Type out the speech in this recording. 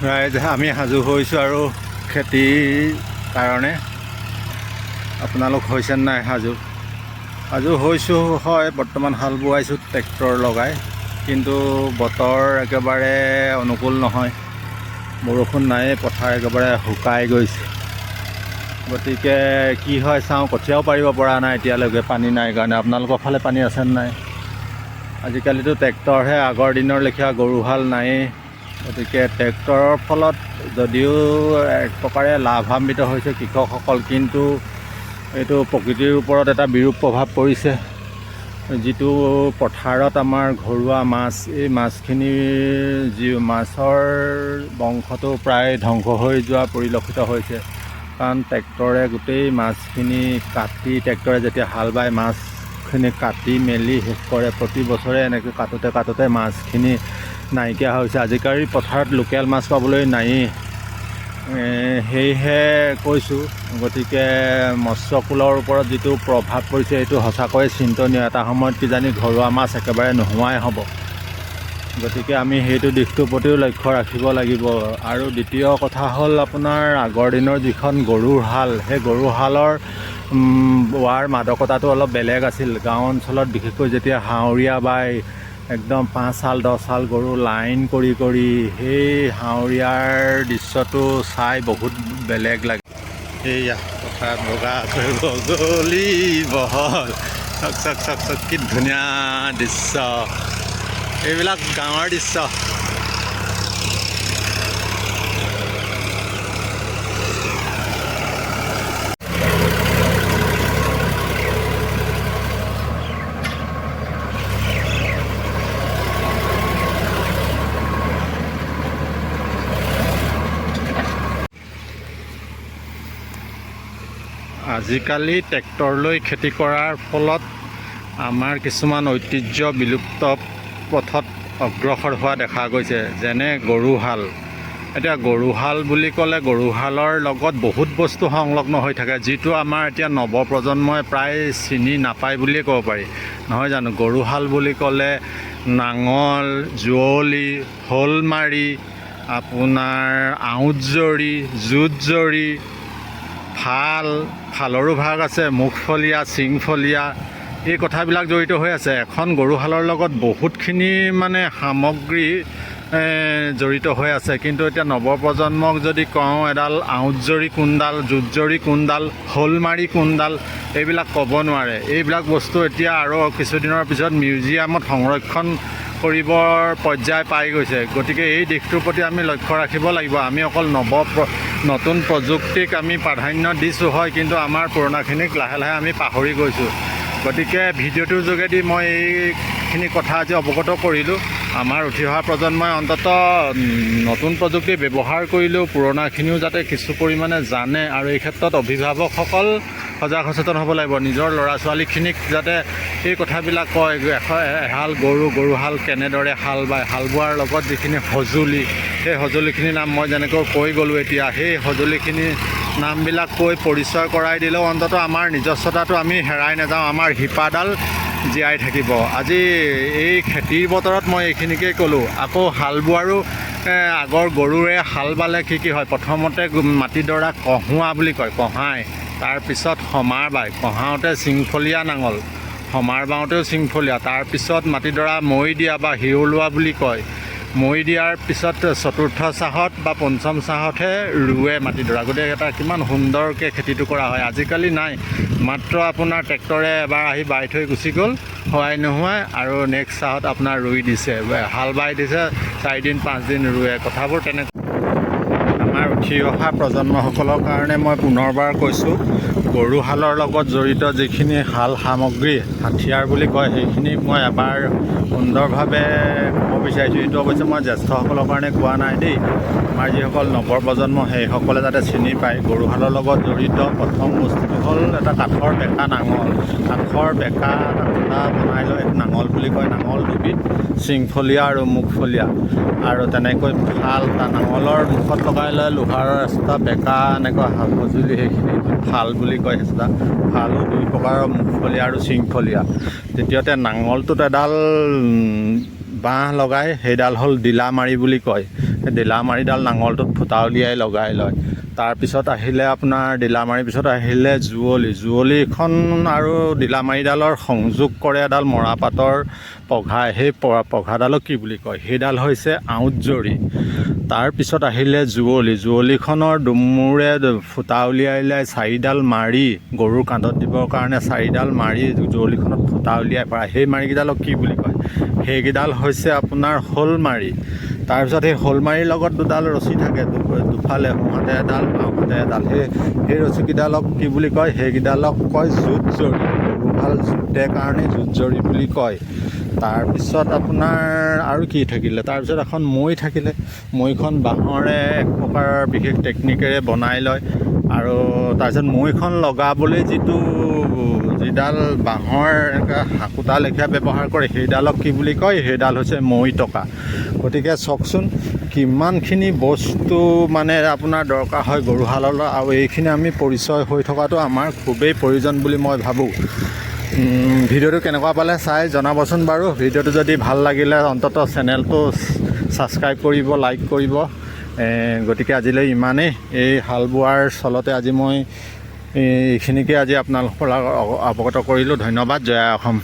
ৰাইজ আমি সাজু হৈছোঁ আৰু খেতিৰ কাৰণে। আপোনালোক হৈছে নাই সাজু হৈছোঁ হয়। বৰ্তমান হাল বোৱাইছোঁ ট্ৰেক্টৰ লগাই, কিন্তু বতৰ একেবাৰে অনুকূল নহয়। বৰষুণ নাই, পথাৰ একেবাৰে শুকাই গৈছে। গতিকে কি হয় চাওঁ। কঠীয়াও পাৰিব পৰা নাই এতিয়ালৈকে, পানী নাই কাৰণে। আপোনালোকৰ ফালে পানী আছে নাই? আজিকালিতো ট্ৰেক্টৰহে, আগৰ দিনৰ লেখীয়া গৰুহাল নায়েই। গতিকে ট্ৰেক্টৰৰ ফলত যদিও এক প্ৰকাৰে লাভান্বিত হৈছে কৃষকসকল, কিন্তু এইটো প্ৰকৃতিৰ ওপৰত এটা বিৰূপ প্ৰভাৱ পৰিছে। যিটো পথাৰত আমাৰ ঘৰুৱা মাছ, এই মাছখিনিৰ যি মাছৰ বংশটো প্ৰায় ধ্বংস হৈ যোৱা পৰিলক্ষিত হৈছে। কাৰণ ট্ৰেক্টৰে গোটেই মাছখিনি কাটি, ট্ৰেক্টৰে যেতিয়া হাল বাই মাছখিনি কাটি মেলি শেষ কৰে, প্ৰতি বছৰে এনেকৈ কাটোতে মাছখিনি নাইকিয়া হৈছে। আজিকালি পথাৰত লোকেল মাছ পাবলৈ নায়েই। সেয়েহে কৈছোঁ, গতিকে মৎস্যকুলৰ ওপৰত যিটো প্ৰভাৱ পৰিছে সেইটো সঁচাকৈয়ে চিন্তনীয়। এটা সময়ত কিজানি ঘৰুৱা মাছ একেবাৰে নোহোৱাই হ'ব। গতিকে আমি সেইটো দিশটোৰ প্ৰতিও লক্ষ্য ৰাখিব লাগিব। আৰু দ্বিতীয় কথা হ'ল আপোনাৰ আগৰ দিনৰ যিখন গৰুৰ হাল, সেই গৰুৰ হালৰ বোৱাৰ মাদকতাটো অলপ বেলেগ আছিল। গাঁও অঞ্চলত বিশেষকৈ যেতিয়া হাওৰীয়া বাই একদম 5 চাল 10 চাল গৰু লাইন কৰি সেই হাওৰীয়াৰ দৃশ্যটো চাই বহুত বেলেগ লাগে। সেয়া পথাৰত বগা বগলী বহল, চক কি ধুনীয়া দৃশ্য। এইবিলাক গাঁৱৰ দৃশ্য। আজিকালি ট্ৰেক্টৰ লৈ খেতি কৰাৰ ফলত আমাৰ কিছুমান ঐতিহ্য বিলুপ্ত পথত অগ্ৰসৰ হোৱা দেখা গৈছে, যেনে গৰুহাল। এতিয়া গৰুহাল বুলি ক'লে গৰুহালৰ লগত বহুত বস্তু সংলগ্ন হৈ থাকে, যিটো আমাৰ এতিয়া নৱপ্ৰজন্মই প্ৰায় চিনি নাপায় বুলিয়ে ক'ব পাৰি, নহয় জানো? গৰুহাল বুলি ক'লে নাঙল, যুঁৱলি, শ'লমাৰি, আপোনাৰ আউট জৰি, জোঁট জৰি, ফালৰো ভাগ আছে, মুখফলীয়া, চিংফলীয়া, এই কথাবিলাক জড়িত হৈ আছে। এখন গৰুহালৰ লগত বহুতখিনি মানে সামগ্ৰী জড়িত হৈ আছে। কিন্তু এতিয়া নৱপ্ৰজন্মক যদি কওঁ, এডাল আউট জৰি কোনডাল, জোঁট জৰি কোনডাল, শ'লমাৰি কোনডাল, এইবিলাক ক'ব নোৱাৰে। এইবিলাক বস্তু এতিয়া আৰু কিছুদিনৰ পিছত মিউজিয়ামত সংৰক্ষণ কৰিবৰ পৰ্যায় পাই গৈছে। গতিকে এই দিশটোৰ প্ৰতি আমি লক্ষ্য ৰাখিব লাগিব। আমি অকল নতুন প্ৰযুক্তিক আমি প্ৰাধান্য দিছোঁ হয়, কিন্তু আমাৰ পুৰণাখিনিক লাহে লাহে আমি পাহৰি গৈছোঁ। গতিকে ভিডিঅ'টোৰ যোগেদি মই এইখিনি কথা আজি অৱগত কৰিলোঁ। আমাৰ উঠি অহা প্ৰজন্মই অন্ততঃ নতুন প্ৰযুক্তি ব্যৱহাৰ কৰিলেও পুৰণাখিনিও যাতে কিছু পৰিমাণে জানে, আৰু এই ক্ষেত্ৰত অভিভাৱকসকল সজাগ সচেতন হ'ব লাগিব। নিজৰ ল'ৰা ছোৱালীখিনিক যাতে এই কথাবিলাক কয়, এহাল গৰুহাল কেনেদৰে হাল বায়, হাল বোৱাৰ লগত যিখিনি সঁজুলি, সেই সঁজুলিখিনিৰ নাম মই যেনেকৈ কৈ গ'লোঁ এতিয়া, সেই সঁজুলিখিনিৰ নামবিলাক কৈ পৰিচয় কৰাই দিলেও অন্ততঃ আমাৰ নিজস্বতাটো আমি হেৰাই নাযাওঁ, আমাৰ শিপাডাল জীয়াই থাকিব। আজি এই খেতিৰ বতৰত মই এইখিনিকেই ক'লোঁ। আকৌ হাল বোৱাৰো আগৰ গৰুৰে হাল বালে কি হয়, প্ৰথমতে মাটিডৰা কহোৱা বুলি কয়, কহাই, তাৰপিছত সমাৰ বায়, কহাওঁতে চিংফলীয়া নাঙল, সমাৰ বাওঁতেও চিংফলীয়া, তাৰপিছত মাটিডৰা মৈ দিয়া বা হিৰলোৱা বুলি কয়। মৈ দিয়াৰ পিছত চতুৰ্থ চাহত বা পঞ্চম চাহতহে ৰুৱে মাটিডৰা। গতিকে এটা কিমান সুন্দৰকৈ খেতিটো কৰা হয়। আজিকালি নাই, মাত্ৰ আপোনাৰ ট্ৰেক্টৰে এবাৰ আহি বাই থৈ গুচি গ'ল, হোৱাই নোহোৱাই, আৰু নেক্সট চাহত আপোনাৰ ৰুই দিছে, হাল বাই দিছে, 4 দিন 5 দিন ৰুৱে। কথাবোৰ তেনেকৈ। আমাৰ উঠি অহা প্ৰজন্মসকলৰ কাৰণে মই পুনৰবাৰ কৈছোঁ, গৰুহালৰ লগত জড়িত যিখিনি হাল সামগ্ৰী, হাথিয়াৰ বুলি কয়, সেইখিনি মই এবাৰ সুন্দৰভাৱে ক'ব বিচাৰিছোঁ। এইটো অৱশ্যে মই জ্যেষ্ঠসকলৰ কাৰণে কোৱা নাই দেই। আমাৰ যিসকল নৱপ্ৰজন্ম, সেইসকলে যাতে চিনি পায়। গৰুহালৰ লগত জড়িত প্ৰথম বস্তুটো হ'ল এটা কাঠৰ বেকা নাঙল। কাঠৰ বেকা এটা বনাই লৈ নাঙল বুলি কয়। নাঙল দুবিধ, চিংফলীয়া আৰু মুখফলীয়া, আৰু তেনেকৈ নাঙলৰ মুখত লগাই লৈ লোহাৰৰ এচটা বেকা এনেকুৱা সঁজুলি, সেইখিনি ফাল বুলি কয়। এচটা ফালো 2 প্ৰকাৰৰ, মুখফলীয়া আৰু চিংফলীয়া। দ্বিতীয়তে নাঙলটোত এডাল বাঁহ লগাই, সেইডাল হ'ল ডিলামাৰি বুলি কয়। সেই ডিলামাৰিডাল নাঙলটোত ফুটা উলিয়াই লগাই লয়। তাৰপিছত আহিলে আপোনাৰ ডিলামাৰিৰ পিছত আহিলে যুঁৱলিখন আৰু ডিলামাৰিডালৰ সংযোগ কৰে এডাল মৰাপাতৰ পঘা। সেই পঘাডালক কি বুলি কয়? সেইডাল হৈছে আউটজৰি। তাৰপিছত আহিলে যুঁৱলিখনৰ দুমূৰে ফুটা উলিয়াই চাৰিডাল মাৰি, গৰুৰ কান্ধত দিবৰ কাৰণে চাৰিডাল মাৰি যুঁৱলিখনত ফুটা উলিয়াই পৰা সেই মাৰিকেইডালক কি বুলি কয়? সেইকেইডাল হৈছে আপোনাৰ শ'লমাৰি। তাৰপিছত সেই শ'লমাৰিৰ লগত দুডাল ৰছী থাকে, দুফালে সোঁহাতে এডাল বাওঁহাতে এডাল। সেই ৰছীকেইডালক কি বুলি কয়? সেইকেইডালক কয় যুঁজজৰি। গৰুহাল যুঁতে কাৰণে যুঁজজৰি বুলি কয়। তাৰপিছত আপোনাৰ আৰু কি থাকিলে? তাৰপিছত এখন মৈ থাকিলে। মৈখন বাঁহৰে এক প্ৰকাৰ বিশেষ টেকনিকেৰে বনাই লয়। আৰু তাৰপিছত মৈখন লগাবলৈ যিডাল বাঁহৰ এনেকৈ হাকুটা লেখীয়া ব্যৱহাৰ কৰে, সেইডালক কি বুলি কয়? সেইডাল হৈছে মৈ টকা। গতিকে চাওকচোন কিমানখিনি বস্তু মানে আপোনাৰ দৰকাৰ হয় গৰুহাললৈ, আৰু এইখিনি আমি পৰিচয় হৈ থকাটো আমাৰ খুবেই প্ৰয়োজন বুলি মই ভাবোঁ। ভিডিঅ'টো কেনেকুৱা পালে চাই জনাবচোন বাৰু। ভিডিঅ'টো যদি ভাল লাগিলে অন্ততঃ চেনেলটো ছাবস্ক্ৰাইব কৰিব, লাইক কৰিব। গতিকে আজিলৈ ইমানেই। এই হাল বোৱাৰ চলতে আজি মই এইখিনিকে আজি আপোনালোকৰ অৱগত কৰিলোঁ। ধন্যবাদ। জয় অসম।